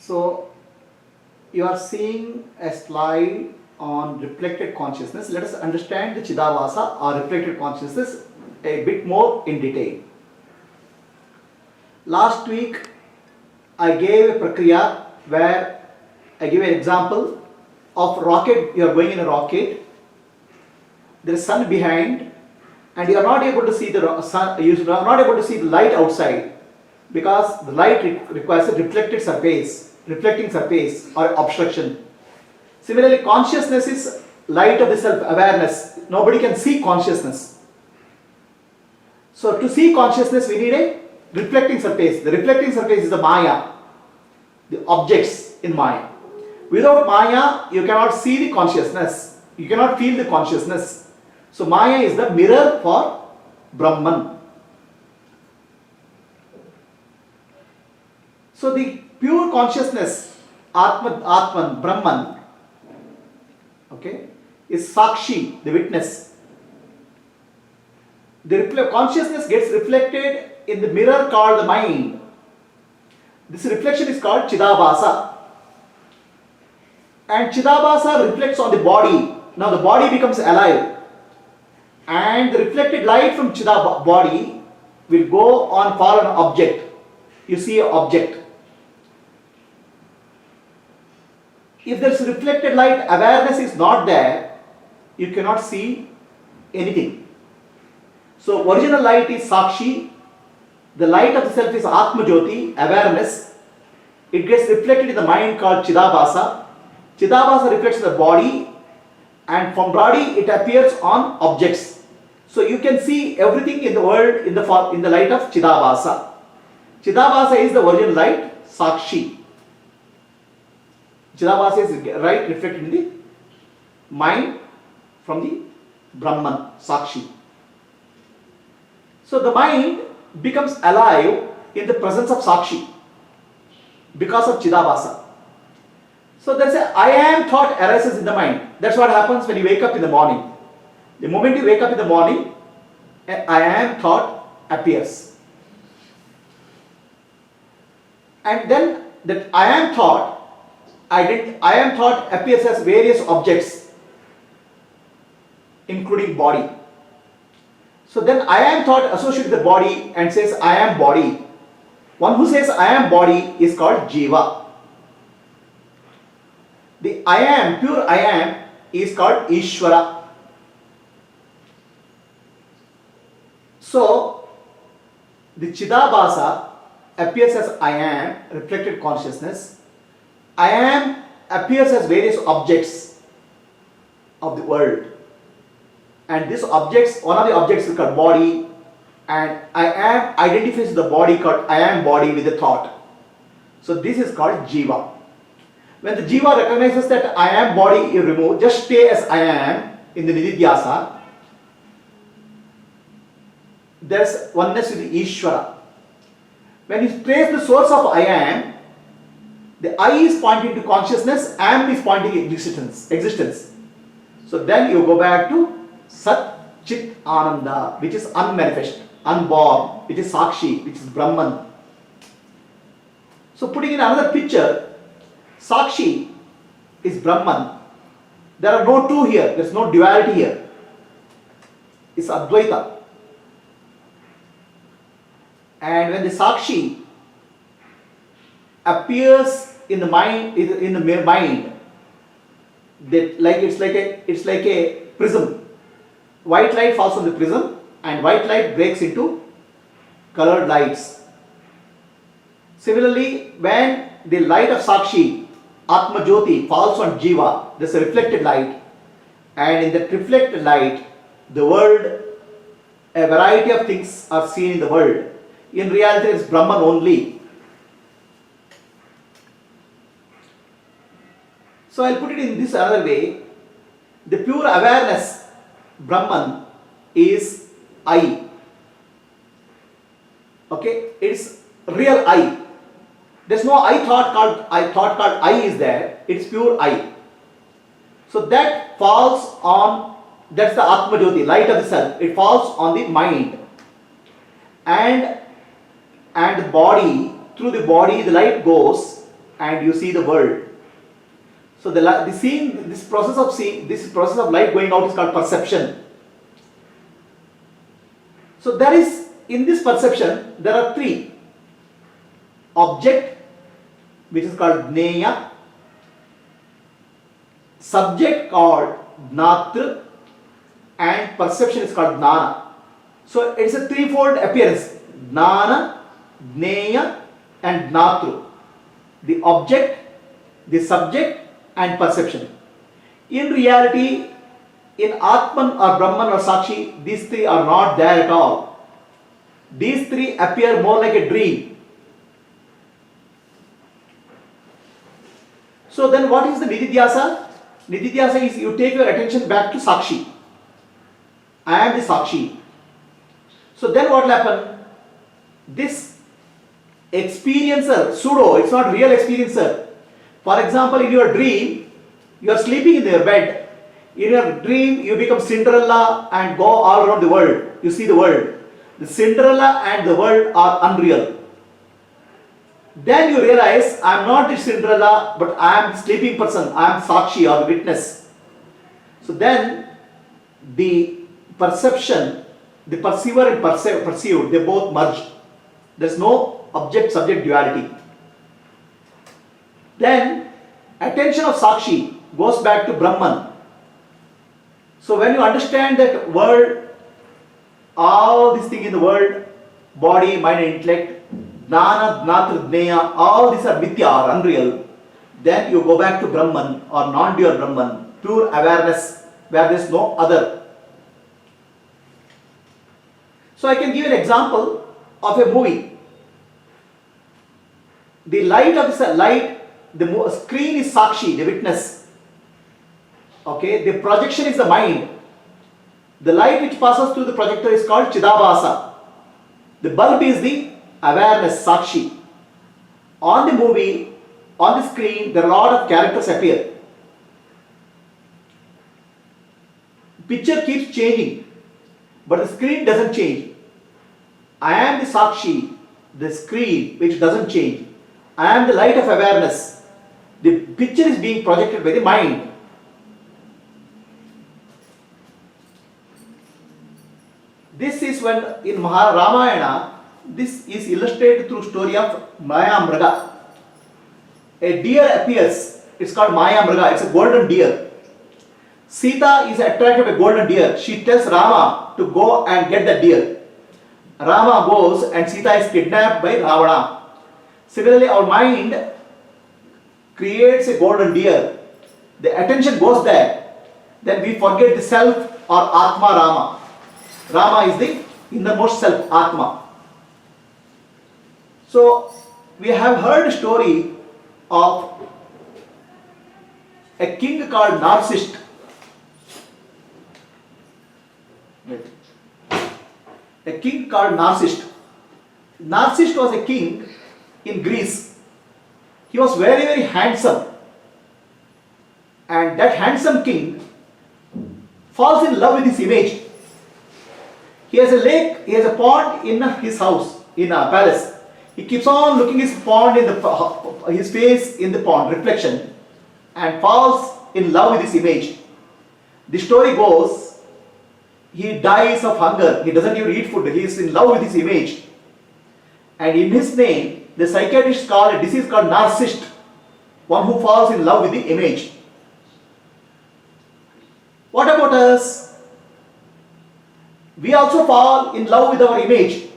So you are seeing a slide on reflected consciousness. Let us understand the Chidabhasa or reflected consciousness a bit more in detail. Last week I gave a prakriya where I gave an example of rocket. You are going in a rocket, there is sun behind, and you are not able to see the sun, you are not able to see the light outside because the light requires a reflecting surface or obstruction. Similarly, consciousness is light of the self-awareness. Nobody can see consciousness. So to see consciousness we need a reflecting surface. The reflecting surface is the Maya, the objects in Maya. Without Maya you cannot see the consciousness, you cannot feel the consciousness. So Maya is the mirror for Brahman. So the pure consciousness, Atman, Brahman, okay, is Sakshi, the witness. The consciousness gets reflected in the mirror called the mind. This reflection is called Chidabhasa. And Chidabhasa reflects on the body. Now the body becomes alive. And the reflected light from Chidabhasa body will go on fall on an object. You see an object. If there is reflected light, awareness is not there, you cannot see anything. So original light is Sakshi. The light of the self is Atma Jyoti, awareness. It gets reflected in the mind called Chidabhasa. Chidabhasa reflects the body, and from body it appears on objects. So you can see everything in the world in the light of Chidabhasa. Chidabhasa is the original light, Sakshi. Chidabhasa is right reflected in the mind from the Brahman, Sakshi. So the mind becomes alive in the presence of Sakshi because of Chidabhasa. So there's a I am thought arises in the mind. That's what happens when you wake up in the morning. The moment you wake up in the morning, I am thought appears. And then that I am thought appears as various objects, including body. So then I am thought associated with the body and says I am body. One who says I am body is called Jiva. The I am, pure I am, is called Ishvara. So the Chidabhasa appears as I am, reflected consciousness. I am appears as various objects of the world. And these objects, one of the objects is called body, and I am identifies the body called I am body with the thought. So this is called Jiva. When the Jiva recognizes that I am body is removed, just stay as I am in the Nididhyasa, there's oneness with the Ishvara. When you trace the source of I am, the I is pointing to consciousness, am is pointing to existence. So then you go back to Sat Chit Ananda, which is unmanifest, unborn, which is Sakshi, which is Brahman. So putting in another picture, Sakshi is Brahman. There are no two here, there is no duality here. It's Advaita. And when the Sakshi appears in the mind, that it's like a prism. White light falls on the prism and white light breaks into colored lights. Similarly, when the light of Sakshi, Atma Jyoti, falls on Jiva, there is a reflected light, and in that reflected light, the world, a variety of things are seen in the world. In reality, it is Brahman only. So I'll put it in this other way. The pure awareness, Brahman, is I. Okay, it's real I. There's no I thought called I is there. It's pure I. So that falls on, that's the Atma Jyoti, light of the self. It falls on the mind. And the body, through the body the light goes and you see the world. So the seeing, this process of seeing, this process of light going out is called perception. So there is, in this perception, there are three: object, which is called Jnaya, subject called Jnatru, and perception is called Jnana. So it's a threefold appearance: Jnana, Jnaya, and Jnatru. The object, the subject, and perception. In reality, in Atman or Brahman or Sakshi, these three are not there at all. These three appear more like a dream. So then what is the Nididhyasa? Nididhyasa is you take your attention back to Sakshi. I am the Sakshi. So then what will happen? This experiencer, pseudo, it's not real experiencer. For example, in your dream, you are sleeping in your bed. In your dream, you become Cinderella and go all around the world. You see the world. The Cinderella and the world are unreal. Then you realize, I am not the Cinderella, but I am the sleeping person. I am Sakshi or the witness. So then, the perception, the perceiver and perceived, they both merge. There is no object-subject duality. Then, attention of Sakshi goes back to Brahman. So when you understand that world, all these things in the world, body, mind and intellect, Jnana, Jnatru, Jnaya, all these are mithya or unreal, then you go back to Brahman or non-dual Brahman, pure awareness where there is no other. So I can give an example of a movie. The light of the light, the screen is Sakshi, the witness. Okay, the projection is the mind. The light which passes through the projector is called Chidabhasa. The bulb is the awareness, Sakshi. On the movie, on the screen, there are a lot of characters appear. Picture keeps changing, but the screen doesn't change. I am the Sakshi, the screen which doesn't change. I am the light of awareness. The picture is being projected by the mind. This is when in Ramayana, this is illustrated through story of Maya Mriga. A deer appears, it's called Maya Mriga, it's a golden deer. Sita is attracted by golden deer. She tells Rama to go and get the deer. Rama goes and Sita is kidnapped by Ravana. Similarly, our mind creates a golden deer. The attention goes there. Then we forget the self or Atma Rama. Rama is the innermost self, Atma. So, we have heard a story of a king called Narcissist. A king called Narcissist. Narcissist was a king in Greece. He was very, very handsome. And that handsome king falls in love with his image. He has a lake, he has a pond in his house, in a palace. He keeps on looking his pond in his face in the pond, reflection, and falls in love with his image. The story goes, he dies of hunger. He doesn't even eat food. He is in love with his image. And in his name, the psychiatrist called a disease called narcissist, one who falls in love with the image. What about us? We also fall in love with our image.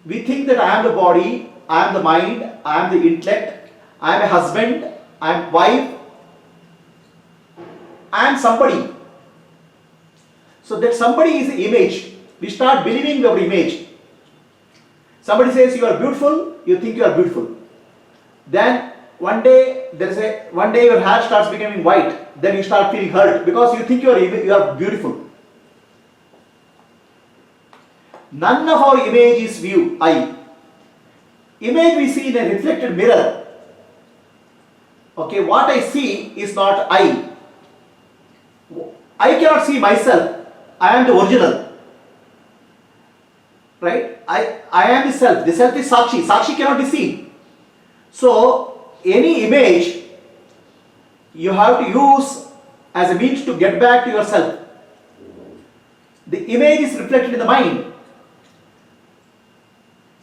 We think that I am the body, I am the mind, I am the intellect, I am a husband, I am wife, I am somebody. So that somebody is the image. We start believing our image. Somebody says you are beautiful, you think you are beautiful. Then one day your hair starts becoming white, then you start feeling hurt because you think you are beautiful. None of our image is view, I. Image we see in a reflected mirror. Okay, what I see is not I. I cannot see myself. I am the original. Right? I am the self. The self is Sakshi. Sakshi cannot be seen. So any image you have to use as a means to get back to yourself. The image is reflected in the mind.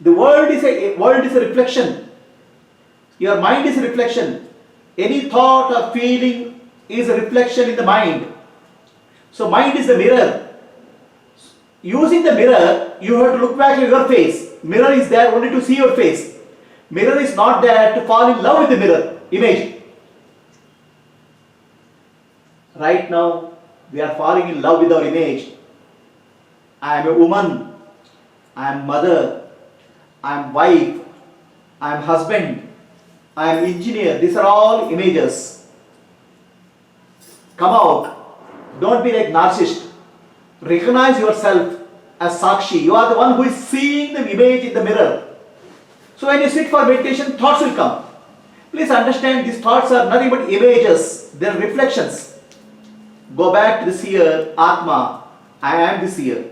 The world is a reflection. Your mind is a reflection. Any thought or feeling is a reflection in the mind. So mind is the mirror. Using the mirror, you have to look back at your face. Mirror is there only to see your face. Mirror is not there to fall in love with the mirror image. Right now, we are falling in love with our image. I am a woman. I am mother. I am wife. I am husband. I am engineer. These are all images. Come out. Don't be like narcissist. Recognize yourself as Sakshi. You are the one who is seeing the image in the mirror. So when you sit for meditation, thoughts will come. Please understand, these thoughts are nothing but images. They are reflections. Go back to the seer, Atma. I am the seer.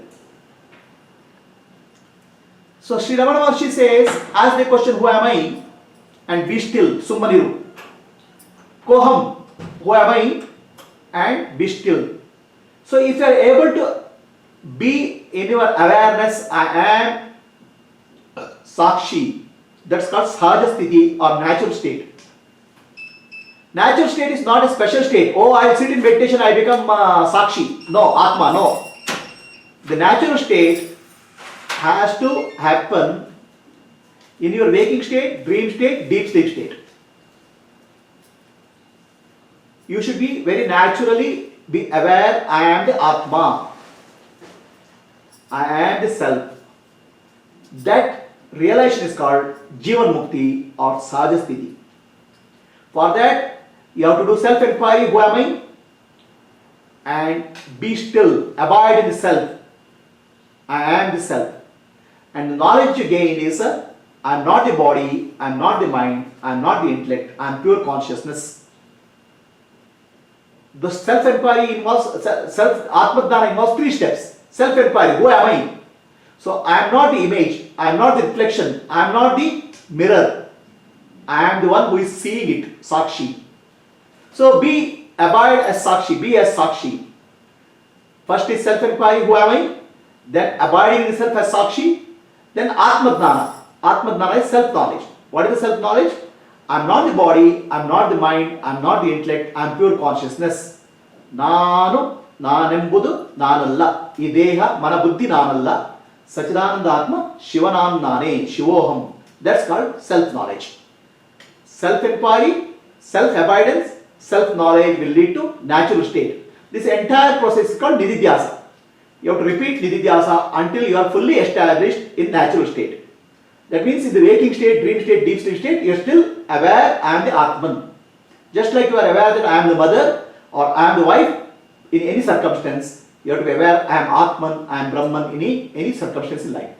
So Sri Ramana Maharshi says, ask the question, who am I? And be still, Summaniru. Koham, who am I? And be still. So if you are able to be in your awareness, I am Sakshi. That's called Sahaja Sthiti or natural state. Natural state is not a special state. Oh, I sit in meditation, I become Sakshi. No, Atma, no. The natural state has to happen in your waking state, dream state, deep sleep state. You should be very naturally be aware, I am the Atma. I am the self. That realization is called Jivan Mukti or Sahaja Sthiti. For that, you have to do self-inquiry, who am I? And be still, abide in the self. I am the self. And the knowledge you gain is, I am not the body, I am not the mind, I am not the intellect, I am pure consciousness. The self-inquiry involves, Atma-dhyana involves 3 steps. Self-inquiry, who am I? So I am not the image, I am not the reflection, I am not the mirror. I am the one who is seeing it, Sakshi. So abide as Sakshi, be as Sakshi. First is self-inquiry, who am I? Then abiding in the self as Sakshi. Then Atma-dhyana. Atma-dhyana is self-knowledge. What is the self-knowledge? I am not the body, I am not the mind, I am not the intellect, I am pure consciousness. Nanu, nanembudu, nanalla. Ideha, manabuddhi nanalla. Sachidananda Atma, Shivanam Nane, Shivoham. That's called self-knowledge. Self-inquiry, self-abidance, self-knowledge will lead to natural state. This entire process is called Nididhyasa. You have to repeat Nididhyasa until you are fully established in natural state. That means in the waking state, dream state, deep sleep state, you are still aware, I am the Atman. Just like you are aware that I am the mother or I am the wife, in any circumstance, you have to be aware, I am Atman, I am Brahman in any circumstance in life.